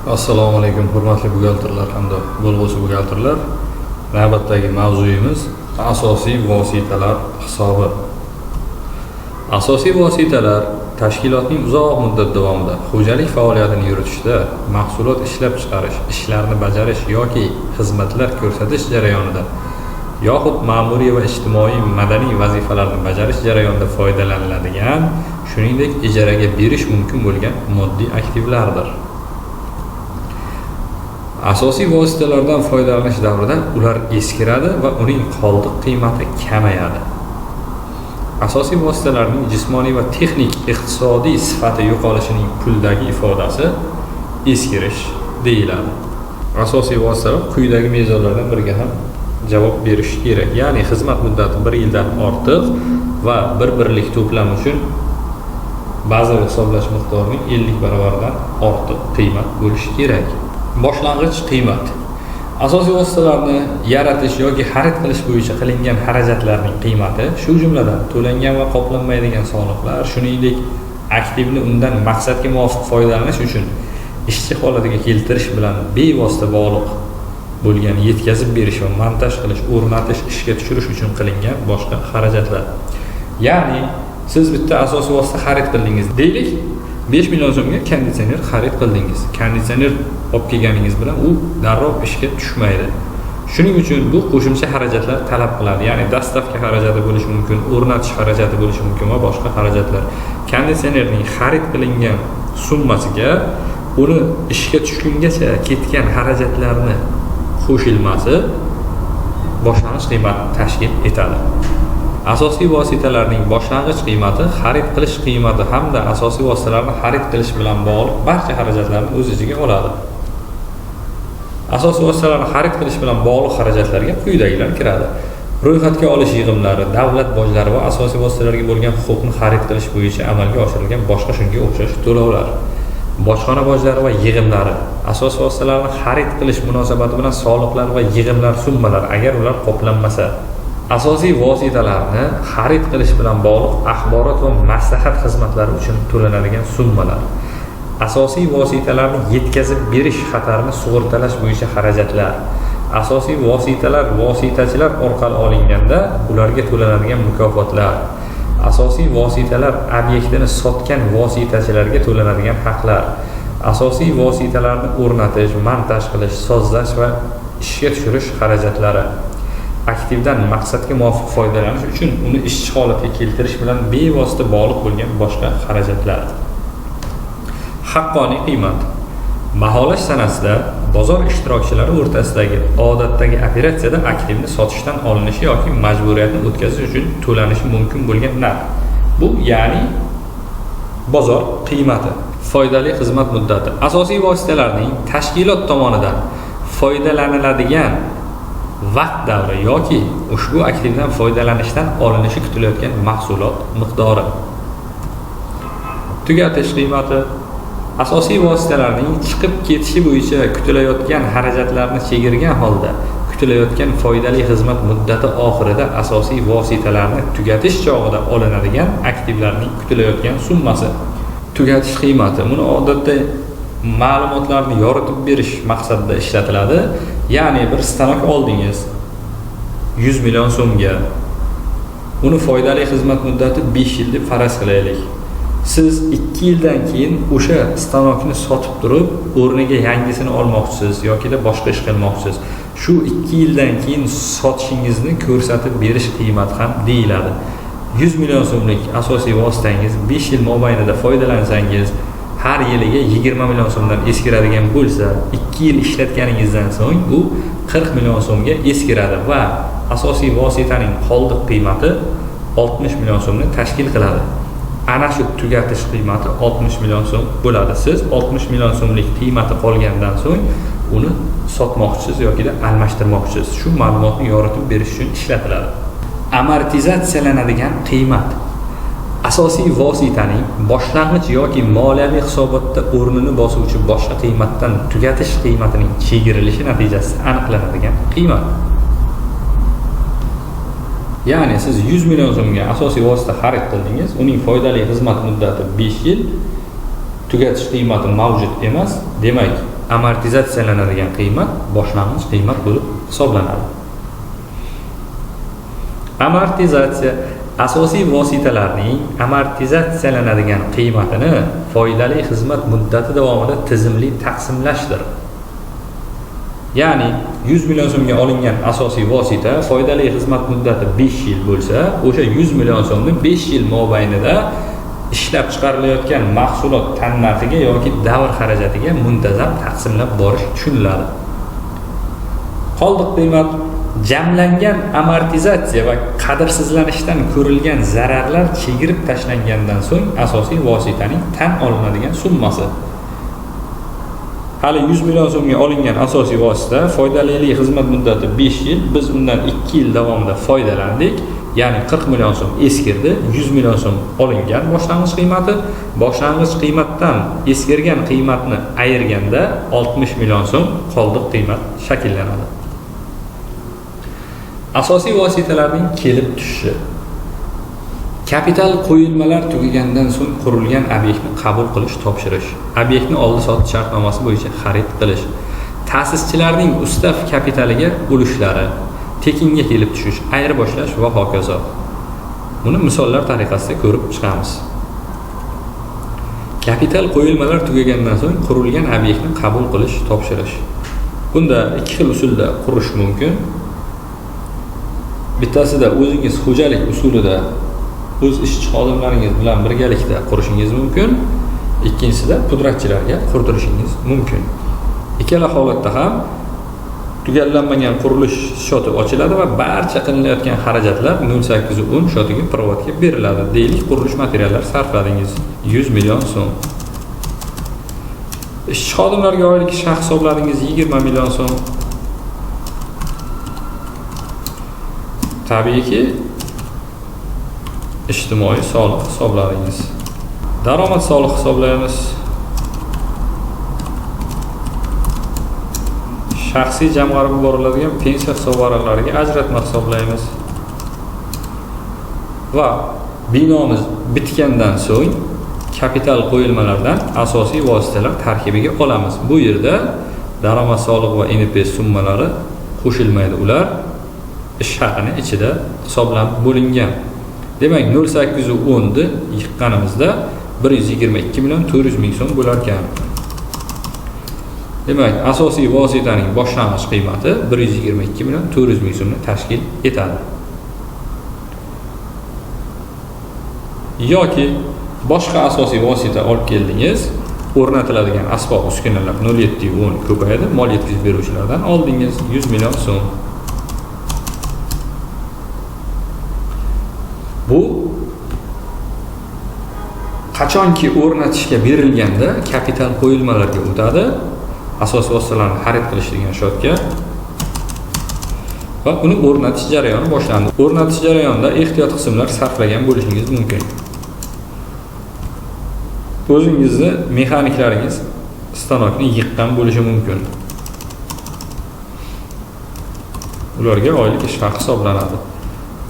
Assalomu alaykum hurmatli buxgalterlar hamda bo'lg'usi buxgalterlar. Navbatdagi mavzuyimiz asosiy vositalar hisobi. Asosiy vositalar tashkilotning uzoq muddat davomida xo'jalik faoliyatini yuritishda, mahsulot ishlab chiqarish, ishlarni bajarish yoki xizmatlar ko'rsatish jarayonida yoxud ma'muriy va ijtimoiy madaniy vazifalarni bajarish jarayonida foydalaniladigan, shuningdek ijaraga berish mumkin bo'lgan moddiy aktivlardir. Asosiy vositalardan foydalanish davrida ular eskiradi va uning qoldiq qiymati kamayadi. Asosiy vositalarning jismoniy va texnik iqtisodiy sifati yo'qolishining puldagi ifodasi eskirish deyiladi. Asosiy vositalar quyidagi mezonlardan biriga ham javob berish kerak. Ya'ni xizmat muddati 1 yildan ortiq va bir birlik to'plam uchun bazaviy hisoblash miqdorining 50 baravaridan ortiq qiymat bo'lishi kerak. Boshlang'ich qiymat. Asosiy vositalarni yaratish yoki xarid qilish bo'yicha qilingan xarajatlarning qiymati, shu jumladan to'langan va qoplanmaydigan soliqlar, shuningdek aktivni undan maqsadga muvofiq foydalanish uchun ishchi holatiga keltirish bilan bevosita bog'liq bo'lgan yetkazib berish va montaj qilish, o'rnatish, ishga tushirish uchun qilingan boshqa xarajatlar. Ya'ni siz bitta asosiy vosita xarid qildingiz deylik, 5 million so'mga konditsioner xarid qildingiz. Konditsioner olib kelganingiz bilan u darrov ishga tushmaydi. Shuning uchun bu qo'shimcha xarajatlar talab qiladi. Ya'ni dastavka xarajati bo'lishi mumkin, o'rnatish xarajati bo'lishi mumkin va boshqa xarajatlar. Konditsionerning xarid qilingan summasiga uni ishga tushgungacha ketgan xarajatlarni qo'shilmasi boshlang'ich qiymatni tashkil etadi. Asosiy vositalarning boshlang'ich qiymati, xarid qilish qiymati hamda asosiy vositalarni xarid qilish bilan bog'liq barcha xarajatlarni o'z ichiga oladi. Asosiy vositalarni xarid qilish bilan bog'liq xarajatlarga quyidagilar kiradi. Ro'yxatga olish yig'imlari, davlat bojlari va asosiy vositalarga bo'lgan huquqni xarid qilish bo'yicha amalga oshirilgan boshqa shunga o'xshash to'lovlar. Bojxona bojlari va yig'imlari, asosiy vositalarni xarid qilish munosabati bilan soliqlar va yig'imlar summalari agar ular qoplanmasa, asosiy vositalarni xarid qilish bilan bog'liq axborot va maslahat xizmatlari uchun to'lanadigan summalar, asosiy vositalarni yetkazib berish xatarini sug'urtalash bo'yicha xarajatlar, asosiy vositalar vositachilar orqali olinganda ularga to'lanadigan mukofotlar, asosiy vositalar obyektini sotgan vositachilarga to'lanadigan haqlar, asosiy vositalarni o'rnatish, montaj qilish, sozlash va ishga tushirish xarajatlari, aktivdan maqsadga muvofiq foydalanish uchun uni ishchi holatga keltirish bilan bevosita bog'liq bo'lgan boshqa xarajatlar. Haqqoniy qiymat. Baholash sanasida bozor ishtirokchilari o'rtasidagi odatdagi operatsiyada aktivni sotishdan olinishi yoki majburiyatni o'tkazish uchun to'lanishi mumkin bo'lgan narx. Bu ya'ni bozor qiymati. Foydali xizmat muddati. Asosiy vositalarning tashkilot tomonidan foydalaniladigan vaqt davri yoki ushbu aktivdan foydalanishdan olinishi kutilayotgan mahsulot miqdori. Tugatish qiymati. Asosiy vositalarning chiqib ketishi bo'yicha kutilayotgan xarajatlarni chegirgan holda kutilayotgan foydali xizmat muddati oxirida asosiy vositalarni tugatish chog'ida olinadigan aktivlarning kutilayotgan summasi. Tugatish qiymati. Buni odatda ma'lumotlarni yoritib berish maqsadida ishlatiladi. Ya'ni bir stanok oldingiz 100 million so'mga. Uni foydali xizmat muddati 5 yil deb faraz qilaylik. Siz 2 yildan keyin o'sha stanokni sotib turib, o'rniga yangisini olmoqchisiz yoki da boshqa ish qilmoqchisiz. Shu 2 yildan keyin sotishingizni ko'rsatib berish qiymati ham deyiladi. 100 million so'mlik asosiy vositangiz 5 yil mobaynida foydalansangiz, har yiliga 20 million so'mdan eskiradigan bo'lsa, 2 yil ishlatganingizdan so'ng u 40 million so'mga eskiradi va asosiy vositaning qoldiq qiymati 60 million so'mni tashkil qiladi. Ana shu tugatish qiymati 60 million so'm bo'ladi. Siz 60 million so'mlik qiymati qolgandan so'ng uni sotmoqchisiz yoki da almashtirmoqchisiz. Shu ma'lumotni yoritib berish uchun ishlatiladi. Amortizatsiyalanadigan qiymat. Asosiy vositaning boshlang'ich yoki moliyaviy hisobotda o'rnini bosuvchi boshqa qiymatdan tugatish qiymatining chegirilishi natijasida aniqlanadigan qiymat. Ya'ni siz 100 million so'mga asosiy vosita xarid qildingiz, uning foydali xizmat muddati 5 yil, tugatish qiymati mavjud emas. Demak, amortizatsiyalanadigan qiymat boshlang'ich qiymat bo'lib hisoblanadi. Amortizatsiya asosiy vositalarning amortizatsiyalanadigan qiymatini foydali xizmat muddati davomida tizimli taqsimlashdir. Ya'ni 100 million so'mga olingan asosiy vosita foydali xizmat muddati 5 yil bo'lsa, o'sha 100 million so'mni 5 yil mobaynida ishlab chiqarilayotgan mahsulot tannarxiga yoki davr xarajatiga muntazam taqsimlab borish tushuniladi. Qoldiq qiymat jamlangan amortizatsiya va qadrsizlanishdan ko'rilgan zararlar chegirib tashlangandan so'ng asosiy vositaning tan olinadigan summasi. Hali 100 million so'mga olingan asosiy vosita foydalilik xizmat muddati 5 yil, biz undan 2 yil davomida foydalandik. Ya'ni 40 million so'm eskirdi, 100 million so'm olingan boshlang'ich qiymati, boshlang'ich qiymatdan eskirgan qiymatni ayirganda 60 million so'm qoldiq qiymat shakllanadi. Asosiy vositalarning kelib tushishi. Kapital qo'yilmalar tugagandan so'ng qurilgan obyektni qabul qilish, topshirish, obyektni oldi-sotdi shartnomasi bo'yicha xarid qilish, ta'sischilarning ustav kapitaliga ulushlari, tekinga kelib tushish, ayirboshlash va hokazo. Buni misollar tariqasida ko'rib chiqamiz. Kapital qo'yilmalar tugagandan so'ng qurilgan obyektni qabul qilish, topshirish. Bunda ikki xil usulda qurish mumkin. Bittasida o'zingiz xo'jalik usulida o'z ishchi xodimlaringiz bilan birgalikda qurishingiz mumkin. Ikkinchisida pudratchilarga qurdirishingiz mumkin. Ikkala holatda ham tugallanmagan qurilish shoti ochiladi va barcha qilinayotgan xarajatlar 0810 shotiga privatga beriladi. Deylik, qurilish materiallar sarfladingiz 100 million so'm. Ishchi xodimlarga oylik ish haqi hisobladingiz 20 million so'm. Tabiiyki, ijtimoiy soliq hisobladingiz. Daromad soliq hisoblaymiz. Shaxsiy jamg'arib boriladigan pensiya hisobvaralariga ajratma hisoblaymiz. Va binomiz bitgandan so'ng kapital qo'yilmalardan asosiy vositalar tarkibiga olamiz. Bu yerda daromad soliq va NPS summalari qo'shilmaydi. Ular ish haqini ichida hisoblanib bo'lingan. Demak, 0810 ni yiqqanimizda 122 million 400 ming so'm bo'lar ekan. Demak, asosiy vositaning boshlang'ich qiymati 122 million 400 ming so'mni tashkil etadi. Yoki boshqa asosiy vosita olib keldingiz, o'rnatiladigan asbob uskunalar 0710 ko'payadi, mol yetkazib beruvchilardan oldingiz 100 million so'm. Bu qachonki o'rnatishga berilganda kapital qo'yilmalarga o'tadi, asosiy vositalarni xarid qilish degan shotga va uni o'rnatish jarayoni boshlandi. O'rnatish jarayonida ehtiyot qismlar sarflagan bo'lishingiz mumkin. O'zingizni mexaniklaringiz stanokni yiqqan bo'lishi mumkin. Ularga oylik ish haqi hisoblanadi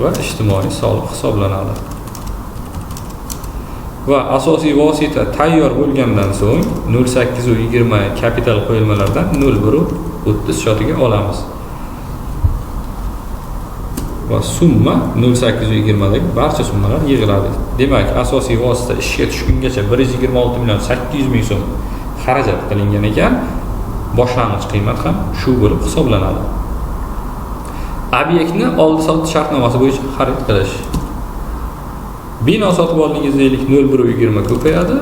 va ijtimoiy soliq hisoblanadi. Va asosiy vosita tayyor bo'lgandan so'ng 0820 kapital qo'yilmalardan 0130 shotiga olamiz. Va summa 0820 dagi barcha summalar yig'iladi. Demak, asosiy vosita ishga tushgungacha 126 million 800 ming so'm xarajat qilingan ekan, boshlang'ich qiymat ham shu bo'lib hisoblanadi. Obyektni oldi-sotdi shartnomasi bo'yicha xarid qilish. Bino sotib oldingiz deylik, 0120 ko'payadi.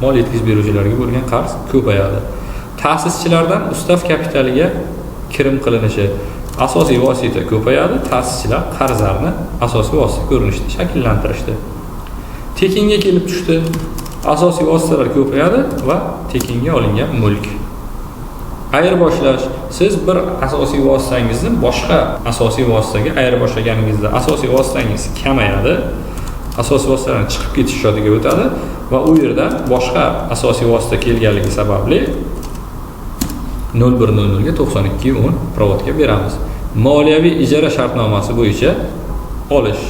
Mol yetkazib beruvchilarga bo'lgan qarz ko'payadi. Ta'sischilardan ustav kapitaliga kirim qilinishi, asosiy vosita ko'payadi. Ta'sischilar qarzlarni asosiy vosita ko'rinishida shakllantirishdi. Tekinga kelib tushdi. Asosiy vositalar ko'payadi va tekinga olingan mulk. Ayirboshlash. Siz bir asosiy vositangizni boshqa asosiy vositaga ayirboshlaganingizda asosiy vositangiz kamayadi. Asosiy vositadan chiqib ketish shotiga o'tadi va u yerda boshqa asosiy vosita kelganligi sababli 0100 ga 9210 privatga beramiz. Moliyaviy ijara shartnomasi bo'yicha olish.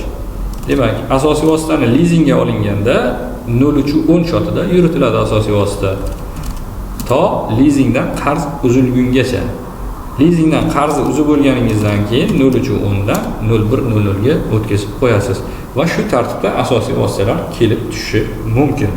Demak, asosiy vositani lizingga olinganda 0-10 shotida yuritiladi asosiy vosita. To lizingdan qarz uzilgungacha. Lizingdan qarzi uzib bo'lganingizdan keyin 0-10dan 0100 ga o'tkazib qo'yasiz va shu tartibda asosiy vositalar kelib tushishi mumkin.